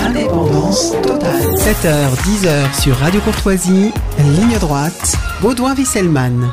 Indépendance totale. 7h, 10h sur Radio Courtoisie, ligne droite, Baudouin-Wisselman.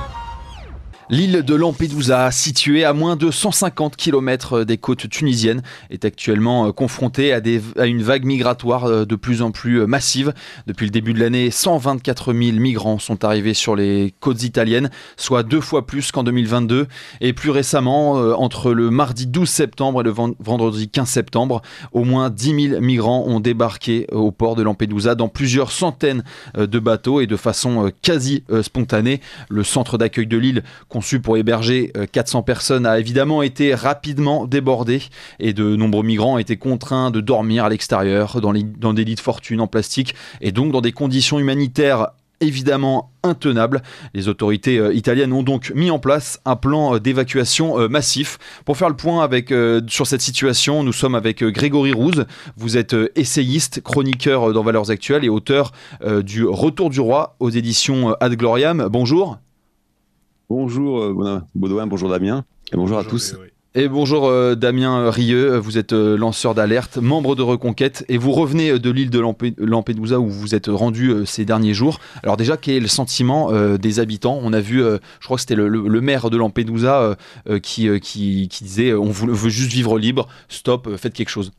L'île de Lampedusa, située à moins de 150 km des côtes tunisiennes, est actuellement confrontée à une vague migratoire de plus en plus massive. Depuis le début de l'année, 124 000 migrants sont arrivés sur les côtes italiennes, soit 2 fois plus qu'en 2022. Et plus récemment, entre le mardi 12 septembre et le vendredi 15 septembre, au moins 10 000 migrants ont débarqué au port de Lampedusa dans plusieurs centaines de bateaux et de façon quasi spontanée. Le centre d'accueil de l'île, conçu pour héberger 400 personnes, a évidemment été rapidement débordé et de nombreux migrants ont été contraints de dormir à l'extérieur dans des lits de fortune en plastique et donc dans des conditions humanitaires évidemment intenables. Les autorités italiennes ont donc mis en place un plan d'évacuation massif. Pour faire le point sur cette situation, nous sommes avec Grégory Rouz. Vous êtes essayiste, chroniqueur dans Valeurs Actuelles et auteur du Retour du Roi aux éditions Ad Gloriam. Bonjour. Bonjour Baudouin, bonjour Damien, et bonjour à tous. Grégory. Et bonjour Damien Rieu, vous êtes lanceur d'alerte, membre de Reconquête, et vous revenez de l'île de Lampedusa où vous êtes rendu ces derniers jours. Alors déjà, quel est le sentiment des habitants ? On a vu, je crois que c'était le maire de Lampedusa qui disait on veut juste vivre libre, stop, faites quelque chose.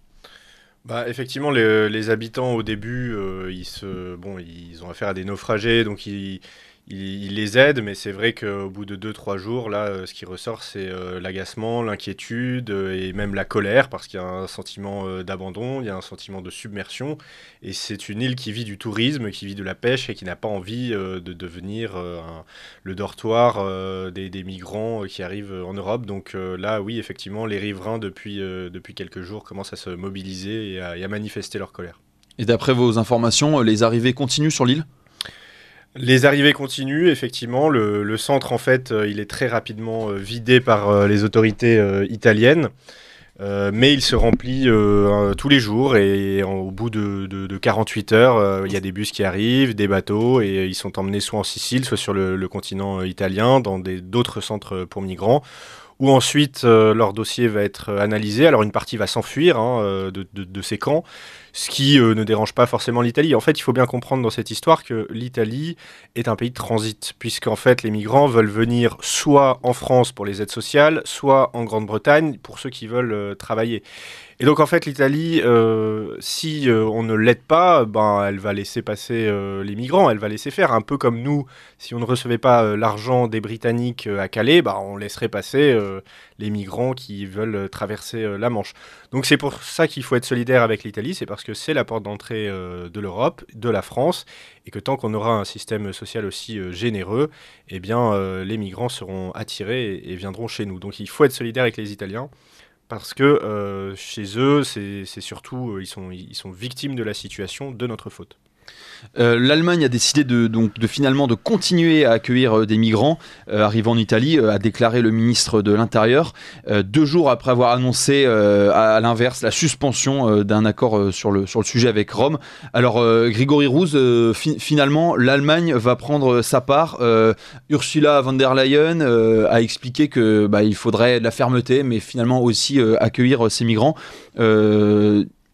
Effectivement, les habitants au début, ils ont affaire à des naufragés, donc ils les aident, mais c'est vrai qu'au bout de 2-3 jours, là, ce qui ressort, c'est l'agacement, l'inquiétude et même la colère, parce qu'il y a un sentiment d'abandon, il y a un sentiment de submersion, et c'est une île qui vit du tourisme, qui vit de la pêche et qui n'a pas envie de devenir le dortoir des migrants qui arrivent en Europe. Donc là, oui, effectivement, les riverains, depuis quelques jours, commencent à se mobiliser et à manifester leur colère. Et d'après vos informations, les arrivées continuent sur l'île ? Les arrivées continuent, effectivement. Le centre, en fait, il est très rapidement vidé par les autorités italiennes, mais il se remplit tous les jours et au bout de 48 heures, il y a des bus qui arrivent, des bateaux, et ils sont emmenés soit en Sicile, soit sur le continent italien, dans d'autres centres pour migrants, où ensuite leur dossier va être analysé. Alors une partie va s'enfuir de ces camps, ce qui ne dérange pas forcément l'Italie. En fait, il faut bien comprendre dans cette histoire que l'Italie est un pays de transit, puisqu'en fait, les migrants veulent venir soit en France pour les aides sociales, soit en Grande-Bretagne pour ceux qui veulent travailler. Et donc, en fait, l'Italie, si on ne l'aide pas, elle va laisser passer les migrants, elle va laisser faire. Un peu comme nous, si on ne recevait pas l'argent des Britanniques à Calais, on laisserait passer les migrants qui veulent traverser la Manche. Donc, c'est pour ça qu'il faut être solidaire avec l'Italie, c'est parce que c'est la porte d'entrée de l'Europe, de la France, et que tant qu'on aura un système social aussi généreux, eh bien, les migrants seront attirés et viendront chez nous. Donc, il faut être solidaire avec les Italiens. Parce que chez eux, c'est surtout, ils sont victimes de la situation, de notre faute. L'Allemagne a décidé finalement de continuer à accueillir des migrants arrivant en Italie, a déclaré le ministre de l'Intérieur, 2 jours après avoir annoncé à l'inverse la suspension d'un accord sur le sujet avec Rome. Alors Grégory Rouz, finalement l'Allemagne va prendre sa part. Ursula von der Leyen a expliqué que il faudrait de la fermeté, mais finalement aussi accueillir ces migrants.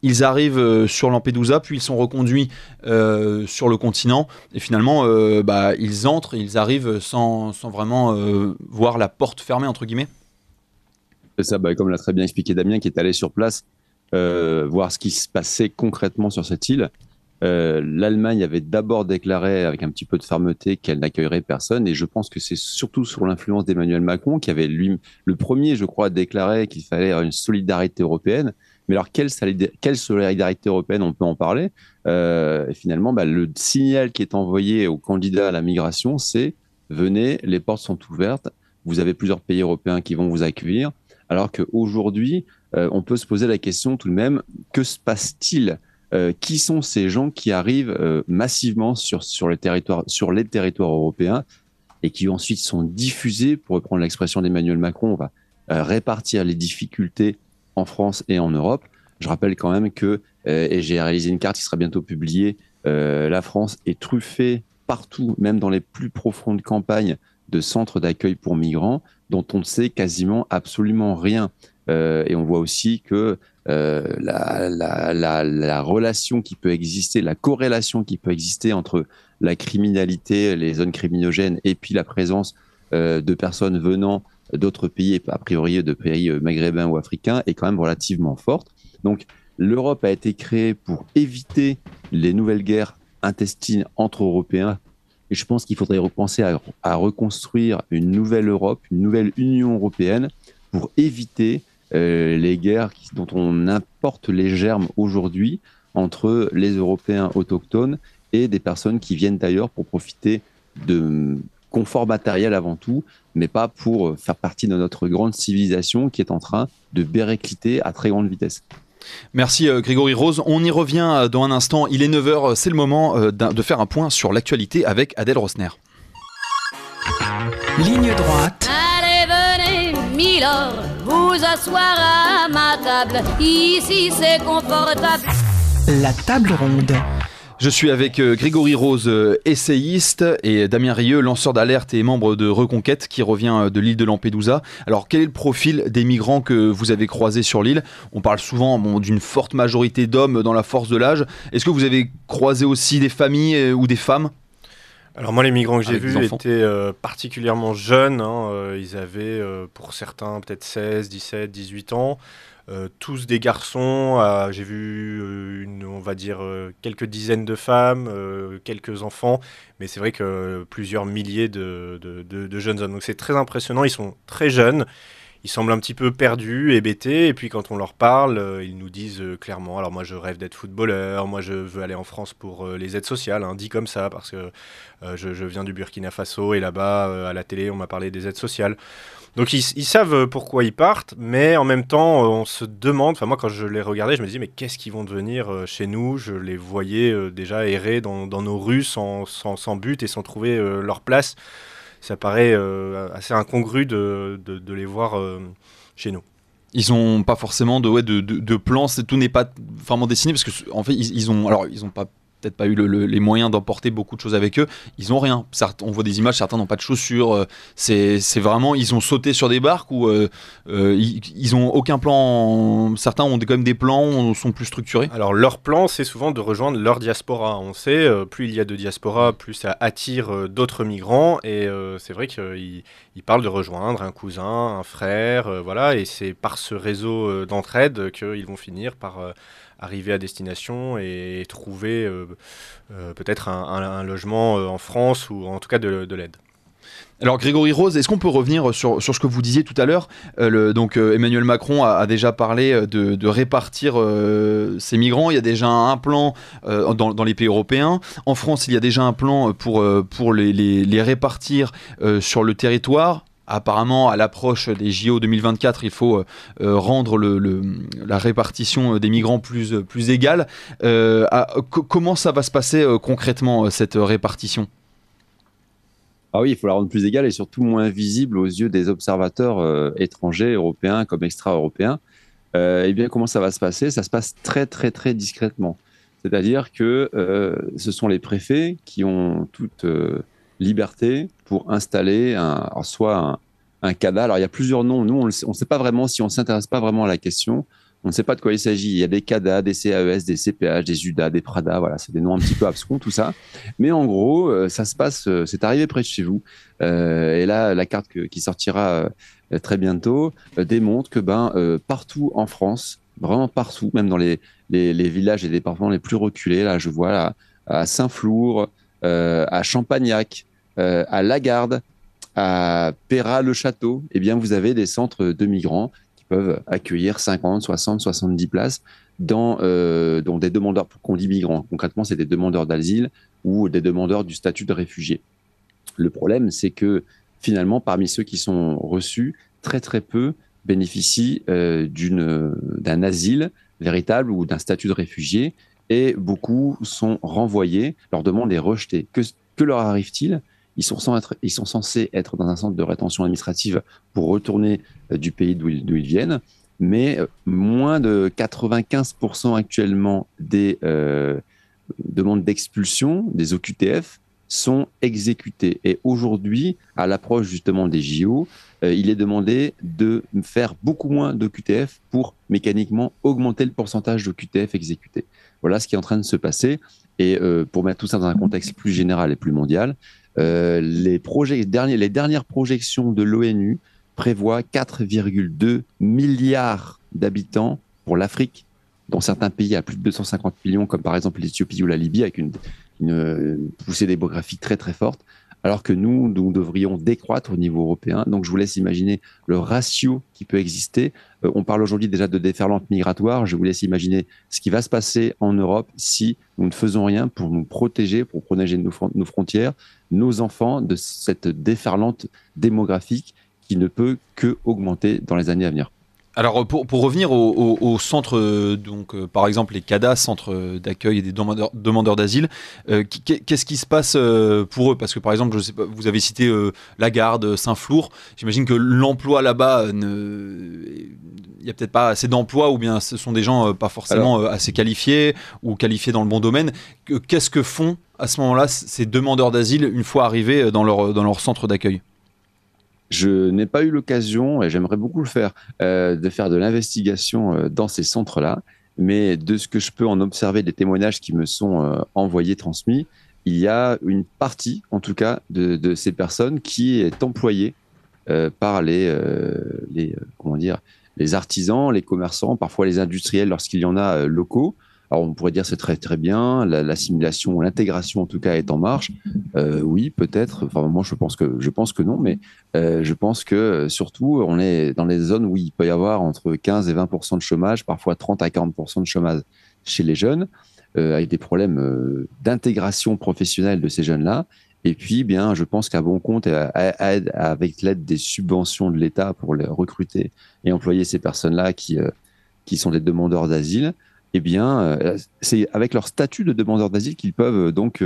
Ils arrivent sur Lampedusa, puis ils sont reconduits sur le continent. Et finalement, ils arrivent sans vraiment voir la porte fermée, entre guillemets. C'est ça, comme l'a très bien expliqué Damien, qui est allé sur place voir ce qui se passait concrètement sur cette île. L'Allemagne avait d'abord déclaré avec un petit peu de fermeté qu'elle n'accueillerait personne, et je pense que c'est surtout sur l'influence d'Emmanuel Macron, qui avait lui, le premier, je crois, déclaré qu'il fallait une solidarité européenne. Mais alors, quelle solidarité européenne, on peut en parler et finalement, le signal qui est envoyé aux candidats à la migration, c'est « Venez, les portes sont ouvertes, vous avez plusieurs pays européens qui vont vous accueillir ». Alors qu'aujourd'hui, on peut se poser la question tout de même, que se passe-t-il ? Qui sont ces gens qui arrivent massivement sur les territoires européens et qui ensuite sont diffusés, pour reprendre l'expression d'Emmanuel Macron, on va répartir les difficultés en France et en Europe. Je rappelle quand même que, et j'ai réalisé une carte qui sera bientôt publiée, la France est truffée partout, même dans les plus profondes campagnes, de centres d'accueil pour migrants dont on ne sait quasiment absolument rien. Et on voit aussi que la relation qui peut exister, la corrélation qui peut exister entre la criminalité, les zones criminogènes, et puis la présence de personnes venant d'autres pays, a priori de pays maghrébins ou africains, est quand même relativement forte. Donc l'Europe a été créée pour éviter les nouvelles guerres intestines entre Européens. Et je pense qu'il faudrait repenser à reconstruire une nouvelle Europe, une nouvelle Union européenne pour éviter les guerres dont on importe les germes aujourd'hui entre les Européens autochtones et des personnes qui viennent d'ailleurs pour profiter de confort matériel avant tout, mais pas pour faire partie de notre grande civilisation qui est en train de péricliter à très grande vitesse. Merci Grégory Rose. On y revient dans un instant. Il est 9h, c'est le moment de faire un point sur l'actualité avec Adèle Rosner. Ligne droite. Allez, venez, Milord, vous asseoir à ma table. Ici, c'est confortable. La table ronde. Je suis avec Grégory Rose, essayiste, et Damien Rieu, lanceur d'alerte et membre de Reconquête, qui revient de l'île de Lampedusa. Alors, quel est le profil des migrants que vous avez croisés sur l'île ? On parle souvent d'une forte majorité d'hommes dans la force de l'âge. Est-ce que vous avez croisé aussi des familles ou des femmes ? Alors moi, les migrants que j'ai Avec des vus enfants. étaient particulièrement jeunes. Ils avaient, pour certains, peut-être 16, 17, 18 ans. Tous des garçons. J'ai vu, on va dire, quelques dizaines de femmes, quelques enfants. Mais c'est vrai que plusieurs milliers de jeunes hommes. Donc c'est très impressionnant. Ils sont très jeunes. Ils semblent un petit peu perdus, hébétés, et puis quand on leur parle, ils nous disent clairement, alors moi je rêve d'être footballeur, moi je veux aller en France pour les aides sociales, dit comme ça, parce que je viens du Burkina Faso, et là-bas, à la télé, on m'a parlé des aides sociales. Donc ils savent pourquoi ils partent, mais en même temps, on se demande, enfin moi quand je les regardais, je me disais, mais qu'est-ce qu'ils vont devenir chez nous ? Je les voyais déjà errer dans nos rues sans but et sans trouver leur place. Ça paraît assez incongru de les voir chez nous. Ils n'ont pas forcément de plans, tout n'est pas vraiment dessiné, parce que en fait, ils ont pas peut-être pas eu les moyens d'emporter beaucoup de choses avec eux. Ils ont rien. On voit des images, certains n'ont pas de chaussures. C'est vraiment, ils ont sauté sur des barques ou ils ont aucun plan. Certains ont quand même des plans, sont plus structurés. Alors leur plan, c'est souvent de rejoindre leur diaspora. On sait, plus il y a de diaspora, plus ça attire d'autres migrants. Et c'est vrai qu'ils parlent de rejoindre un cousin, un frère, voilà. Et c'est par ce réseau d'entraide qu'ils vont finir par arriver à destination et trouver peut-être un logement en France ou en tout cas de l'aide. Alors Grégory Rose, est-ce qu'on peut revenir sur ce que vous disiez tout à l'heure ? Emmanuel Macron a déjà parlé de répartir ces migrants. Il y a déjà un plan dans les pays européens. En France, il y a déjà un plan pour les répartir sur le territoire. Apparemment, à l'approche des JO 2024, il faut rendre la répartition des migrants plus égale. Comment ça va se passer concrètement, cette répartition ? Ah oui, il faut la rendre plus égale et surtout moins visible aux yeux des observateurs étrangers, européens comme extra-européens. Eh bien, comment ça va se passer ? Ça se passe très, très, très discrètement. C'est-à-dire que ce sont les préfets qui ont toute liberté pour installer soit un CADA. Alors, il y a plusieurs noms. Nous, on ne sait pas vraiment, si on ne s'intéresse pas vraiment à la question, on ne sait pas de quoi il s'agit. Il y a des CADA, des CAES, des CPH, des UDA, des PRADA. Voilà, c'est des noms un petit peu abscons, tout ça. Mais en gros, ça se passe, c'est arrivé près de chez vous. Et là, la carte qui sortira très bientôt démontre que partout en France, vraiment partout, même dans les villages et départements les plus reculés, là, je vois là, à Saint-Flour, à Champagnac, à Lagarde, à Péra-le-Château, eh bien, vous avez des centres de migrants qui peuvent accueillir 50, 60, 70 places dont des demandeurs, qu'on dit migrants, concrètement, c'est des demandeurs d'asile ou des demandeurs du statut de réfugié. Le problème, c'est que finalement, parmi ceux qui sont reçus, très très peu bénéficient d'un asile véritable ou d'un statut de réfugié, et beaucoup sont renvoyés, leur demande est rejetée. Que leur arrive-t-il ? Ils sont censés être dans un centre de rétention administrative pour retourner du pays d'où ils viennent, mais moins de 95% actuellement des demandes d'expulsion, des OQTF, sont exécutés. Et aujourd'hui, à l'approche justement des JO, il est demandé de faire beaucoup moins d'OQTF pour mécaniquement augmenter le pourcentage d'OQTF exécutés. Voilà ce qui est en train de se passer. Et pour mettre tout ça dans un contexte plus général et plus mondial, les dernières projections de l'ONU prévoient 4,2 milliards d'habitants pour l'Afrique, dont certains pays à plus de 250 millions, comme par exemple l'Éthiopie ou la Libye, avec une poussée démographique très très forte, alors que nous devrions décroître au niveau européen. Donc je vous laisse imaginer le ratio qui peut exister. On parle aujourd'hui déjà de déferlante migratoire. Je vous laisse imaginer ce qui va se passer en Europe si nous ne faisons rien pour nous protéger, pour protéger nos frontières, nos enfants de cette déferlante démographique qui ne peut que augmenter dans les années à venir. Alors pour revenir au centre, par exemple les CADA, centres d'accueil et des demandeurs d'asile, qu'est-ce qui se passe pour eux? Parce que par exemple, je sais pas, vous avez cité Lagarde, Saint-Flour, j'imagine que l'emploi là-bas, il n'y a peut-être pas assez d'emplois, ou bien ce sont des gens pas forcément assez qualifiés ou qualifiés dans le bon domaine. Qu'est-ce que font à ce moment-là ces demandeurs d'asile une fois arrivés dans leur centre d'accueil? Je n'ai pas eu l'occasion, et j'aimerais beaucoup le faire, de faire de l'investigation dans ces centres-là. Mais de ce que je peux en observer des témoignages qui me sont envoyés, transmis, il y a une partie, en tout cas, de ces personnes qui est employée par les artisans, les commerçants, parfois les industriels lorsqu'il y en a locaux. Alors on pourrait dire c'est très très bien, l'assimilation, l'intégration en tout cas est en marche. Oui, peut-être. Enfin moi je pense que non, mais je pense que surtout on est dans les zones où il peut y avoir entre 15 et 20% de chômage, parfois 30 à 40% de chômage chez les jeunes, avec des problèmes d'intégration professionnelle de ces jeunes-là. Et puis bien, je pense qu'à bon compte, avec l'aide des subventions de l'État pour les recruter et employer ces personnes-là qui sont des demandeurs d'asile. Eh bien, c'est avec leur statut de demandeur d'asile qu'ils peuvent donc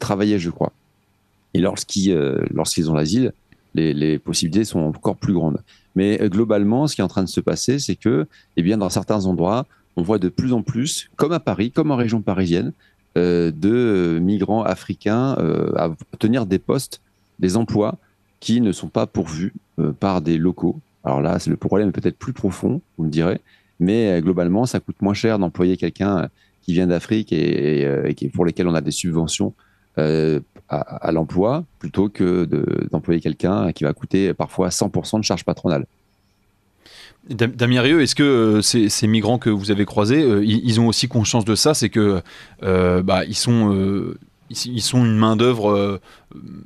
travailler, je crois. Et lorsqu'ils ont l'asile, les possibilités sont encore plus grandes. Mais globalement, ce qui est en train de se passer, c'est que, eh bien, dans certains endroits, on voit de plus en plus, comme à Paris, comme en région parisienne, de migrants africains à tenir des postes, des emplois qui ne sont pas pourvus par des locaux. Alors là, le problème est peut-être plus profond, vous me direz. Mais globalement, ça coûte moins cher d'employer quelqu'un qui vient d'Afrique et pour lesquels on a des subventions à l'emploi, plutôt que d'employer quelqu'un qui va coûter parfois 100% de charges patronales. Damien Rieu, est-ce que ces migrants que vous avez croisés, ils ont aussi conscience de ça? C'est que ils sont une main-d'œuvre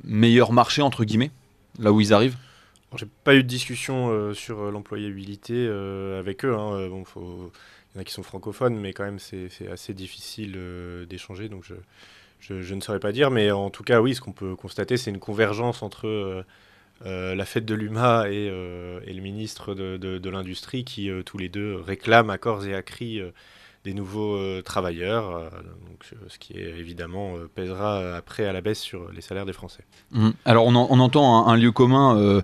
meilleur marché, entre guillemets, là où ils arrivent? J'ai pas eu de discussion sur l'employabilité avec eux. Il y en a qui sont francophones, mais quand même c'est assez difficile d'échanger, donc je ne saurais pas dire. Mais en tout cas, oui, ce qu'on peut constater, c'est une convergence entre la fête de l'UMA et le ministre de l'Industrie qui, tous les deux, réclament à corps et à cri des nouveaux travailleurs, ce qui évidemment pèsera après à la baisse sur les salaires des Français. Alors on entend un lieu commun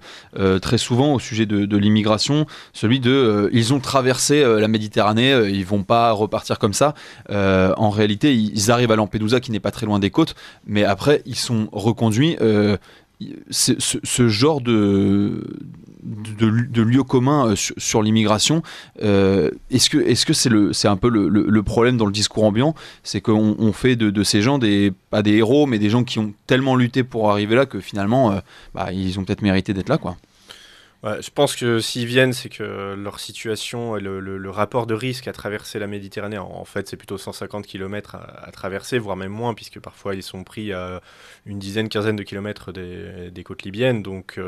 très souvent au sujet de l'immigration, celui de ils ont traversé la Méditerranée, ils vont pas repartir comme ça. En réalité, ils arrivent à Lampedusa qui n'est pas très loin des côtes, mais après ils sont reconduits. Ce genre de lieu commun sur l'immigration, est-ce que c'est un peu le problème dans le discours ambiant, c'est qu'on fait de ces gens pas des héros, mais des gens qui ont tellement lutté pour arriver là que finalement ils ont peut-être mérité d'être là, quoi. Ouais, je pense que s'ils viennent, c'est que leur situation et le rapport de risque à traverser la Méditerranée, en fait, c'est plutôt 150 km à traverser, voire même moins, puisque parfois ils sont pris à une quinzaine de kilomètres des côtes libyennes. Donc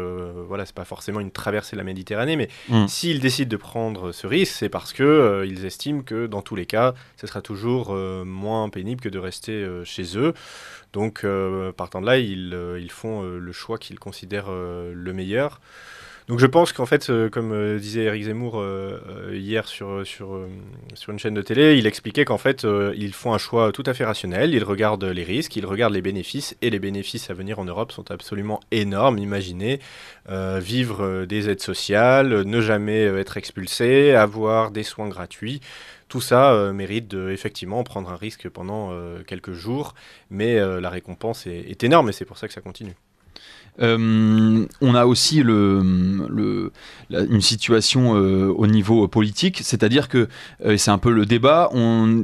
voilà, c'est pas forcément une traversée de la Méditerranée, mais s'ils décident de prendre ce risque, c'est parce que ils estiment que dans tous les cas, ce sera toujours moins pénible que de rester chez eux. Donc partant de là, ils font le choix qu'ils considèrent le meilleur. Donc je pense qu'en fait, comme disait Éric Zemmour hier sur une chaîne de télé, il expliquait qu'en fait, ils font un choix tout à fait rationnel, ils regardent les risques, ils regardent les bénéfices, et les bénéfices à venir en Europe sont absolument énormes. Imaginez vivre des aides sociales, ne jamais être expulsé, avoir des soins gratuits. Tout ça mérite de effectivement prendre un risque pendant quelques jours, mais la récompense est énorme, et c'est pour ça que ça continue. On a aussi une situation au niveau politique, c'est-à-dire que c'est un peu le débat.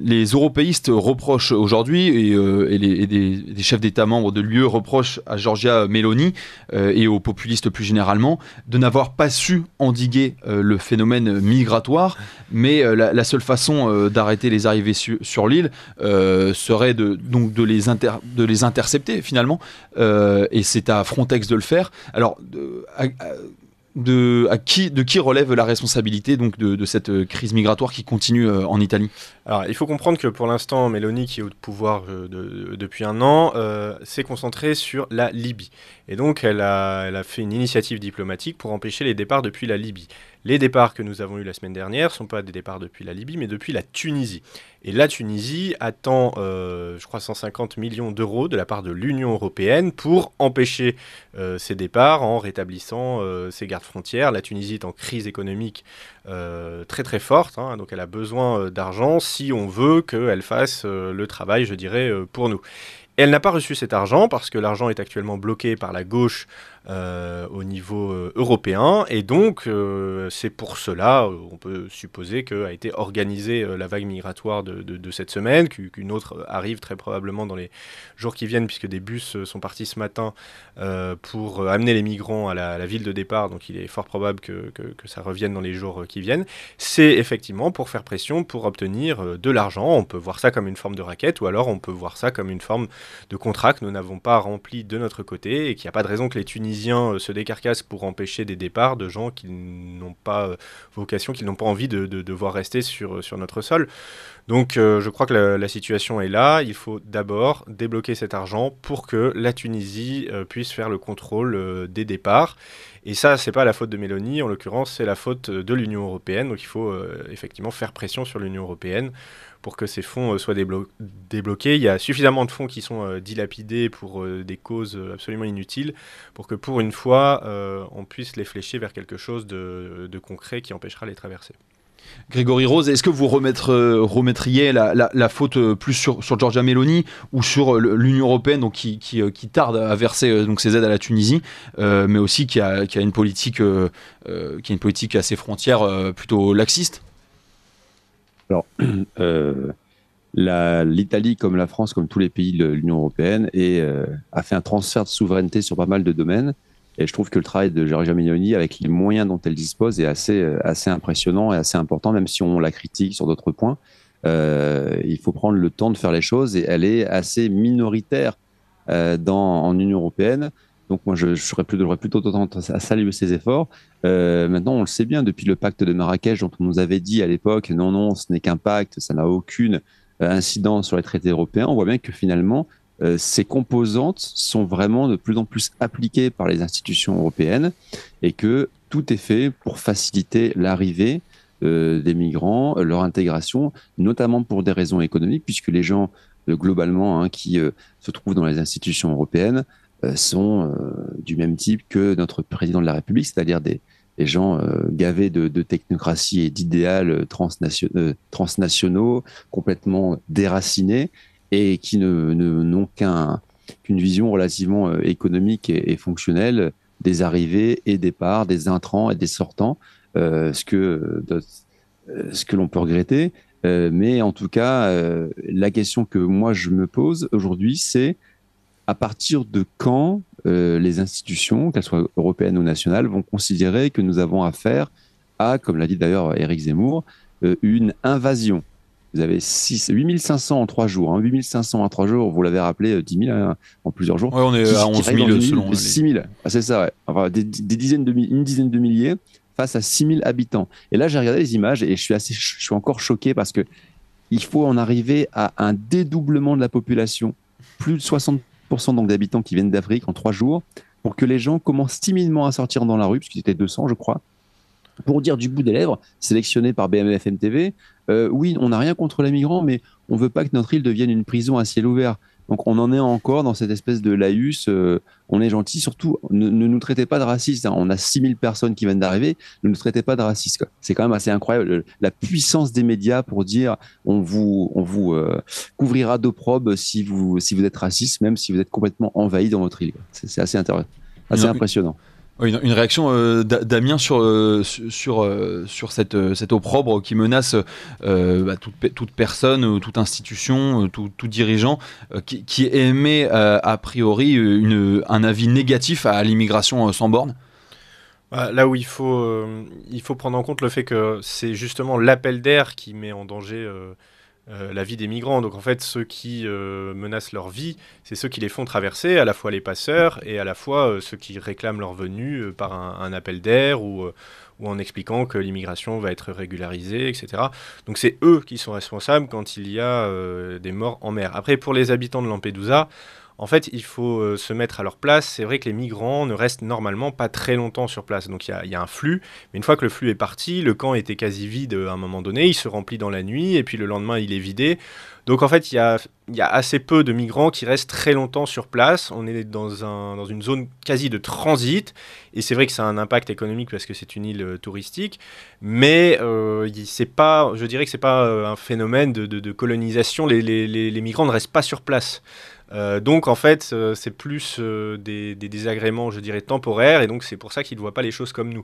Les européistes reprochent aujourd'hui, et des chefs d'État membres de l'UE reprochent à Giorgia Meloni et aux populistes plus généralement de n'avoir pas su endiguer le phénomène migratoire, mais la seule façon d'arrêter les arrivées sur l'île serait donc de les intercepter finalement, et c'est à Frontex de le faire. Alors, de qui relève la responsabilité donc de cette crise migratoire qui continue en Italie ? Alors, il faut comprendre que pour l'instant, Meloni, qui est au pouvoir depuis un an, s'est concentrée sur la Libye. Et donc, elle a fait une initiative diplomatique pour empêcher les départs depuis la Libye. Les départs que nous avons eus la semaine dernière ne sont pas des départs depuis la Libye, mais depuis la Tunisie. Et la Tunisie attend, je crois, 150 millions d'euros de la part de l'Union européenne pour empêcher ces départs en rétablissant ses gardes-frontières. La Tunisie est en crise économique très très forte, hein, donc elle a besoin d'argent si on veut qu'elle fasse le travail, je dirais, pour nous. Elle n'a pas reçu cet argent parce que l'argent est actuellement bloqué par la gauche au niveau européen, et donc c'est pour cela, on peut supposer qu'a été organisée la vague migratoire de cette semaine, qu'une autre arrive très probablement dans les jours qui viennent, puisque des bus sont partis ce matin pour amener les migrants à la ville de départ, donc il est fort probable que ça revienne dans les jours qui viennent. C'est effectivement pour faire pression, pour obtenir de l'argent. On peut voir ça comme une forme de racket, ou alors on peut voir ça comme une forme de contrat que nous n'avons pas rempli de notre côté, et qu'il n'y a pas de raison que les Tunisiens se décarcassent pour empêcher des départs de gens qui n'ont pas vocation, qui n'ont pas envie de devoir rester sur notre sol. Donc je crois que la situation est là. Il faut d'abord débloquer cet argent pour que la Tunisie puisse faire le contrôle des départs. Et ça, c'est pas la faute de Meloni, en l'occurrence, c'est la faute de l'Union européenne. Donc il faut effectivement faire pression sur l'Union européenne pour que ces fonds soient débloqués. Il y a suffisamment de fonds qui sont dilapidés pour des causes absolument inutiles, pour que pour une fois, on puisse les flécher vers quelque chose de concret qui empêchera les traversées. Grégory Rose, est-ce que vous remettriez la faute plus sur Giorgia Meloni ou sur l'Union européenne, donc qui tarde à verser donc ces aides à la Tunisie, mais aussi qui a une politique à ses frontières plutôt laxiste ? Alors, l'Italie, comme la France, comme tous les pays de l'Union européenne, a fait un transfert de souveraineté sur pas mal de domaines. Et je trouve que le travail de Giorgia Meloni, avec les moyens dont elle dispose, est assez impressionnant et assez important, même si on la critique sur d'autres points. Il faut prendre le temps de faire les choses, et elle est assez minoritaire en Union européenne. Donc moi, j'aurais plutôt tendance à saluer ses efforts. Maintenant, on le sait bien, depuis le pacte de Marrakech, dont on nous avait dit à l'époque, non, ce n'est qu'un pacte, ça n'a aucune incidence sur les traités européens. On voit bien que finalement, ces composantes sont vraiment de plus en plus appliquées par les institutions européennes, et que tout est fait pour faciliter l'arrivée des migrants, leur intégration, notamment pour des raisons économiques, puisque les gens, globalement, qui se trouvent dans les institutions européennes, sont du même type que notre président de la République, c'est-à-dire des gens gavés de technocratie et d'idéaux transnationaux, complètement déracinés, et qui n'ont qu'une vision relativement économique et fonctionnelle des arrivées et départs, des intrants et des sortants, ce que l'on peut regretter. Mais en tout cas, la question que moi je me pose aujourd'hui, c'est à partir de quand les institutions, qu'elles soient européennes ou nationales, vont considérer que nous avons affaire à, comme l'a dit d'ailleurs Éric Zemmour, une invasion. Vous avez 8500 en 3 jours. 8500 en 3 jours, vous l'avez rappelé, 10 000 en plusieurs jours. Ouais, on est à 11 000 selon. 6 000, c'est ça, ouais. Enfin, une dizaine de milliers face à 6 000 habitants. Et là, j'ai regardé les images et je suis encore choqué, parce que il faut en arriver à un dédoublement de la population. Plus de 60% donc d'habitants qui viennent d'Afrique en 3 jours. pour que les gens commencent timidement à sortir dans la rue, parce qu'ils étaient 200, je crois, pour dire du bout des lèvres, sélectionné par BFM TV, oui, on n'a rien contre les migrants, mais on ne veut pas que notre île devienne une prison à ciel ouvert. Donc on en est encore dans cette espèce de laïus, on est gentil, surtout ne nous traitez pas de racistes, hein. On a 6000 personnes qui viennent d'arriver, ne nous traitez pas de racistes, quoi. C'est quand même assez incroyable, la puissance des médias pour dire on vous couvrira d'opprobre si vous êtes raciste, même si vous êtes complètement envahi dans votre île, quoi. C'est assez intéressant, assez impressionnant. Une réaction Damien sur cet opprobre qui menace toute personne, toute institution, tout dirigeant qui émet a priori un avis négatif à l'immigration sans borne. Là où il faut prendre en compte le fait que c'est justement l'appel d'air qui met en danger la vie des migrants. Donc en fait, ceux qui menacent leur vie, c'est ceux qui les font traverser, à la fois les passeurs et à la fois ceux qui réclament leur venue par un appel d'air ou en expliquant que l'immigration va être régularisée, etc. Donc c'est eux qui sont responsables quand il y a des morts en mer. Après, pour les habitants de Lampedusa, en fait, il faut se mettre à leur place. C'est vrai que les migrants ne restent normalement pas très longtemps sur place. Donc il y a un flux, mais une fois que le flux est parti, le camp était quasi vide à un moment donné, il se remplit dans la nuit, et puis le lendemain, il est vidé. Donc en fait, il y a assez peu de migrants qui restent très longtemps sur place. On est dans une zone quasi de transit, et c'est vrai que ça a un impact économique parce que c'est une île touristique, mais je dirais que c'est pas un phénomène de colonisation. Les migrants ne restent pas sur place. Donc en fait, c'est plus des désagréments, je dirais, temporaires, et donc c'est pour ça qu'ils ne voient pas les choses comme nous.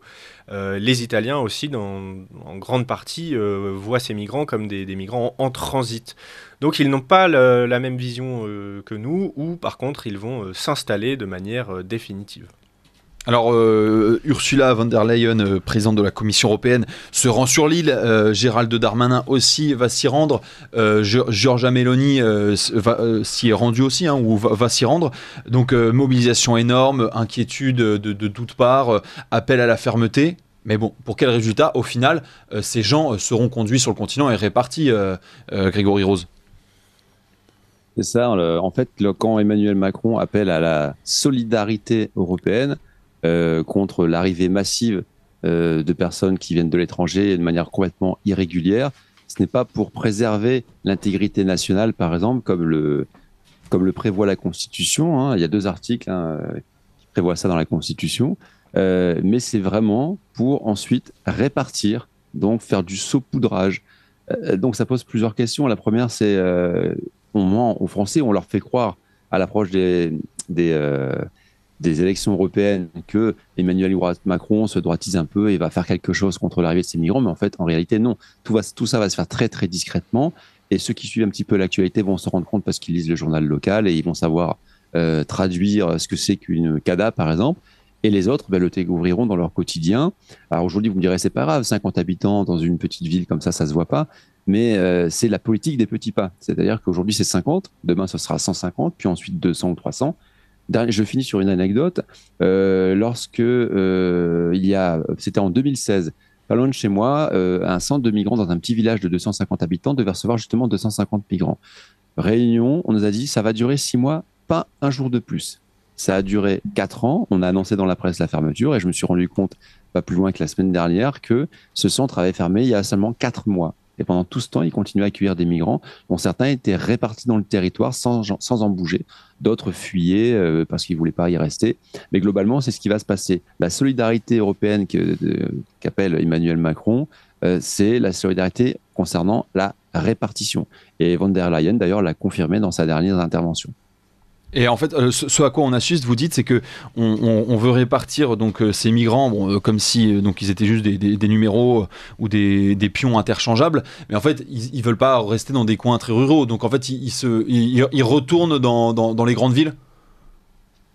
Les Italiens aussi, en grande partie, voient ces migrants comme des migrants en transit. Donc ils n'ont pas la même vision que nous, ou par contre ils vont s'installer de manière définitive. Alors, Ursula von der Leyen, présidente de la Commission européenne, se rend sur l'île. Gérald Darmanin aussi va s'y rendre. Giorgia Meloni s'y est rendue aussi, hein, ou va s'y rendre. Donc, mobilisation énorme, inquiétude de toutes parts, appel à la fermeté. Mais bon, pour quel résultat, au final, ces gens seront conduits sur le continent et répartis, Grégory Rose? C'est ça, en fait, quand Emmanuel Macron appelle à la solidarité européenne, contre l'arrivée massive de personnes qui viennent de l'étranger de manière complètement irrégulière. Ce n'est pas pour préserver l'intégrité nationale, par exemple, comme le prévoit la Constitution, hein. Il y a 2 articles qui prévoient ça dans la Constitution, mais c'est vraiment pour ensuite répartir, donc faire du saupoudrage. Donc ça pose plusieurs questions. La première, c'est on ment aux Français, on leur fait croire à l'approche des élections européennes que Emmanuel Macron se droitise un peu et va faire quelque chose contre l'arrivée de ces migrants, mais en fait, en réalité, non. Tout ça va se faire très, très discrètement, et ceux qui suivent un petit peu l'actualité vont se rendre compte parce qu'ils lisent le journal local et ils vont savoir traduire ce que c'est qu'une CADA, par exemple, et les autres le découvriront dans leur quotidien. Alors aujourd'hui, vous me direz, c'est pas grave, 50 habitants dans une petite ville comme ça se voit pas, mais c'est la politique des petits pas. C'est-à-dire qu'aujourd'hui, c'est 50, demain, ce sera 150, puis ensuite 200 ou 300. Je finis sur une anecdote. C'était en 2016, pas loin de chez moi, un centre de migrants dans un petit village de 250 habitants devait recevoir justement 250 migrants. Réunion, on nous a dit ça va durer 6 mois, pas un jour de plus. Ça a duré 4 ans. On a annoncé dans la presse la fermeture et je me suis rendu compte, pas plus loin que la semaine dernière, que ce centre avait fermé il y a seulement 4 mois. Et pendant tout ce temps, il continuait à accueillir des migrants dont certains étaient répartis dans le territoire sans en bouger. D'autres fuyaient parce qu'ils ne voulaient pas y rester. Mais globalement, c'est ce qui va se passer. La solidarité européenne qu'appelle Emmanuel Macron, c'est la solidarité concernant la répartition. Et von der Leyen, d'ailleurs, l'a confirmé dans sa dernière intervention. Et en fait, ce à quoi on assiste, vous dites, c'est que on veut répartir donc ces migrants, comme si donc ils étaient juste des numéros ou des pions interchangeables. Mais en fait, ils veulent pas rester dans des coins très ruraux. Donc en fait, ils retournent dans les grandes villes.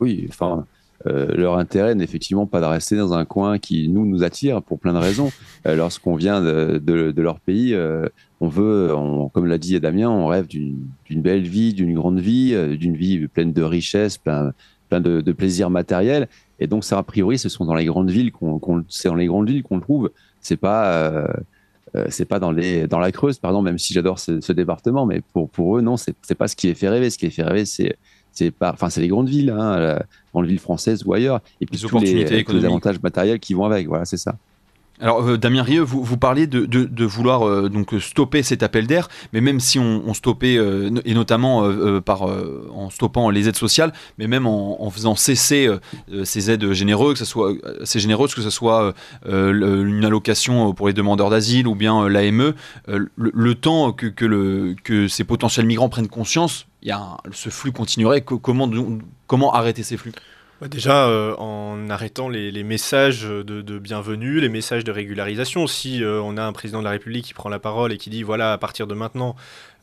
Oui, enfin, leur intérêt n'est effectivement pas de rester dans un coin qui nous attire pour plein de raisons. Lorsqu'on vient de leur pays, comme l'a dit Damien, on rêve d'une belle vie, d'une grande vie, d'une vie pleine de richesses, plein de plaisirs matériels. Et donc, ça, a priori, ce sont dans les grandes villes qu'on le trouve. C'est pas dans la Creuse, pardon, même si j'adore ce département, mais pour eux, non, c'est pas ce qui les fait rêver. Ce qui les fait rêver, c'est c'est les grandes villes, hein, grandes villes françaises ou ailleurs, et puis Les tous opportunités les économiques. avantages matériels qui vont avec. Voilà, c'est ça. Alors Damien Rieu, vous parliez de vouloir donc stopper cet appel d'air, mais même si on stoppait, et notamment en stoppant les aides sociales, mais même en faisant cesser ces aides généreuses, que ce soit une allocation pour les demandeurs d'asile ou bien l'AME, le temps que ces potentiels migrants prennent conscience, ce flux continuerait. Comment arrêter ces flux ? Déjà, en arrêtant les messages de bienvenue, les messages de régularisation. Si on a un président de la République qui prend la parole et qui dit, voilà, à partir de maintenant,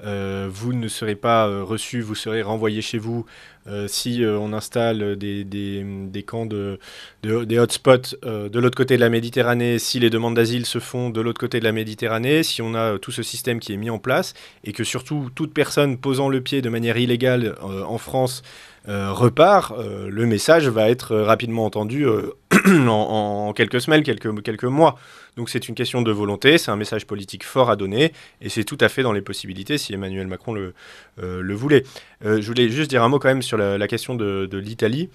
vous ne serez pas reçus, vous serez renvoyés chez vous. Si on installe des camps, des hotspots de l'autre côté de la Méditerranée, si les demandes d'asile se font de l'autre côté de la Méditerranée, si on a tout ce système qui est mis en place, et que surtout toute personne posant le pied de manière illégale en France repart, le message va être rapidement entendu en quelques semaines, quelques mois. Donc c'est une question de volonté, c'est un message politique fort à donner, et c'est tout à fait dans les possibilités si Emmanuel Macron le voulait. Je voulais juste dire un mot quand même sur la question de l'Italie.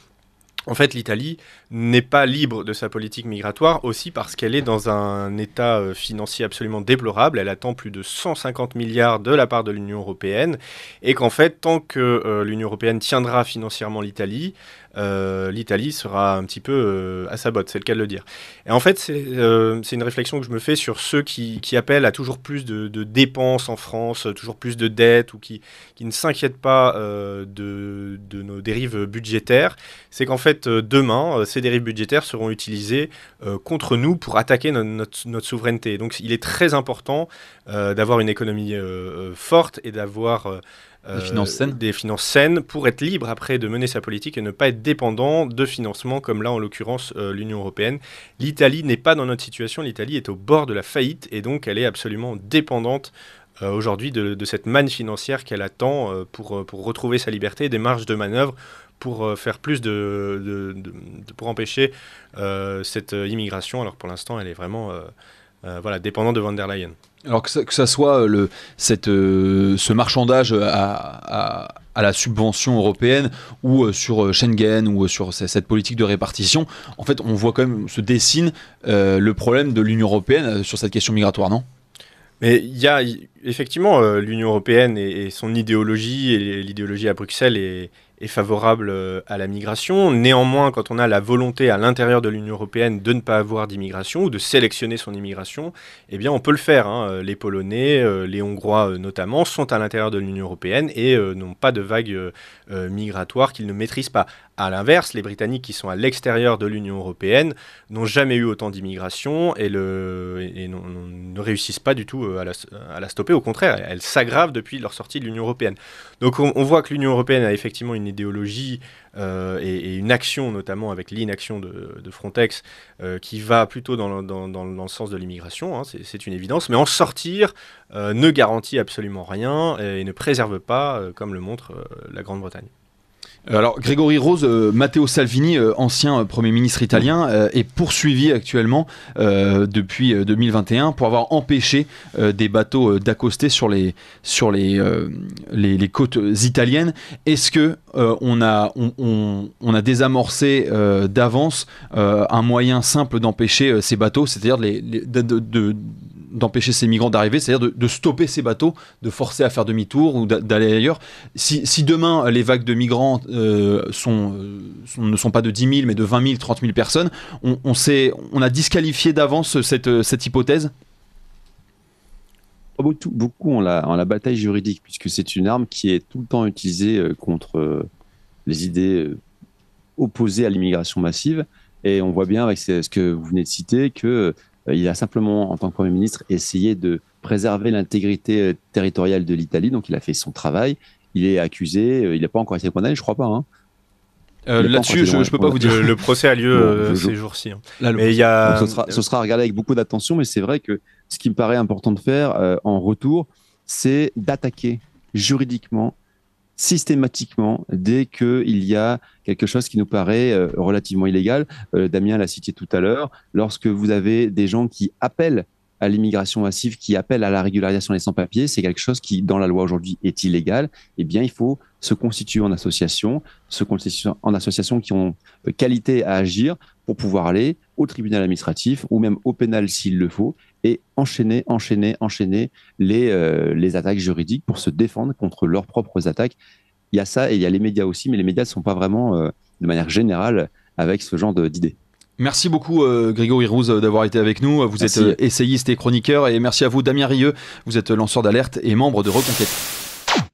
En fait, l'Italie n'est pas libre de sa politique migratoire aussi parce qu'elle est dans un état financier absolument déplorable. Elle attend plus de 150 milliards de la part de l'Union européenne et qu'en fait, tant que l'Union européenne tiendra financièrement l'Italie sera un petit peu à sa botte, c'est le cas de le dire. Et en fait, c'est une réflexion que je me fais sur ceux qui appellent à toujours plus de dépenses en France, toujours plus de dettes, ou qui ne s'inquiètent pas de nos dérives budgétaires. C'est qu'en fait, demain, ces dérives budgétaires seront utilisées contre nous pour attaquer notre souveraineté. Donc il est très important d'avoir une économie forte et d'avoir des finances saines pour être libre après de mener sa politique et ne pas être dépendant de financement comme là en l'occurrence l'Union européenne. L'Italie n'est pas dans notre situation, l'Italie est au bord de la faillite et donc elle est absolument dépendante aujourd'hui de cette manne financière qu'elle attend pour retrouver sa liberté et des marges de manœuvre pour faire plus pour empêcher cette immigration, alors pour l'instant elle est vraiment dépendante de von der Leyen. Alors que ça soit ce marchandage à la subvention européenne ou sur Schengen ou sur cette politique de répartition, en fait on voit quand même se dessine le problème de l'Union européenne sur cette question migratoire, non ? Mais il y a effectivement l'Union européenne et son idéologie, et l'idéologie à Bruxelles est favorable à la migration. Néanmoins, quand on a la volonté à l'intérieur de l'Union européenne de ne pas avoir d'immigration ou de sélectionner son immigration, eh bien on peut le faire. Hein. Les Polonais, les Hongrois notamment, sont à l'intérieur de l'Union européenne et n'ont pas de vagues migratoires qu'ils ne maîtrisent pas. À l'inverse, les Britanniques qui sont à l'extérieur de l'Union européenne n'ont jamais eu autant d'immigration et ne réussissent pas du tout à la stopper. Au contraire, elle s'aggrave depuis leur sortie de l'Union européenne. Donc on voit que l'Union européenne a effectivement une idéologie et une action, notamment avec l'inaction de Frontex, qui va plutôt dans le sens de l'immigration, hein, c'est une évidence. Mais en sortir ne garantit absolument rien et ne préserve pas, comme le montre la Grande-Bretagne. Alors Grégory Rose, Matteo Salvini, ancien Premier ministre italien, est poursuivi actuellement depuis 2021 pour avoir empêché des bateaux d'accoster sur les côtes italiennes. Est-ce que on a désamorcé d'avance un moyen simple d'empêcher ces bateaux, c'est-à-dire d'empêcher ces migrants d'arriver, c'est-à-dire de stopper ces bateaux, de forcer à faire demi-tour ou d'aller ailleurs. Si demain les vagues de migrants ne sont pas de 10 000 mais de 20 000, 30 000 personnes, on a disqualifié d'avance cette hypothèse ? Beaucoup ont la bataille juridique, puisque c'est une arme qui est tout le temps utilisée contre les idées opposées à l'immigration massive. Et on voit bien avec ce que vous venez de citer qu'il a simplement, en tant que Premier ministre, essayé de préserver l'intégrité territoriale de l'Italie. Donc il a fait son travail. Il est accusé. Il n'a pas encore été condamné, je ne crois pas. Hein. Là-dessus, je ne peux pas vous dire. Le procès a lieu ces jours-ci. Hein. Mais ce sera regardé avec beaucoup d'attention, mais c'est vrai que ce qui me paraît important de faire en retour, c'est d'attaquer juridiquement, systématiquement, dès qu'il y a quelque chose qui nous paraît relativement illégal. Damien l'a cité tout à l'heure, lorsque vous avez des gens qui appellent à l'immigration massive, qui appelle à la régularisation des sans-papiers, c'est quelque chose qui, dans la loi aujourd'hui, est illégal. Eh bien, il faut se constituer en association qui ont qualité à agir pour pouvoir aller au tribunal administratif ou même au pénal s'il le faut et enchaîner les attaques juridiques pour se défendre contre leurs propres attaques. Il y a ça et il y a les médias aussi, mais les médias ne sont pas vraiment, de manière générale, avec ce genre d'idées. Merci beaucoup Grégory Rouz d'avoir été avec nous. Vous êtes essayiste et chroniqueur, et merci à vous Damien Rieu, vous êtes lanceur d'alerte et membre de Reconquête.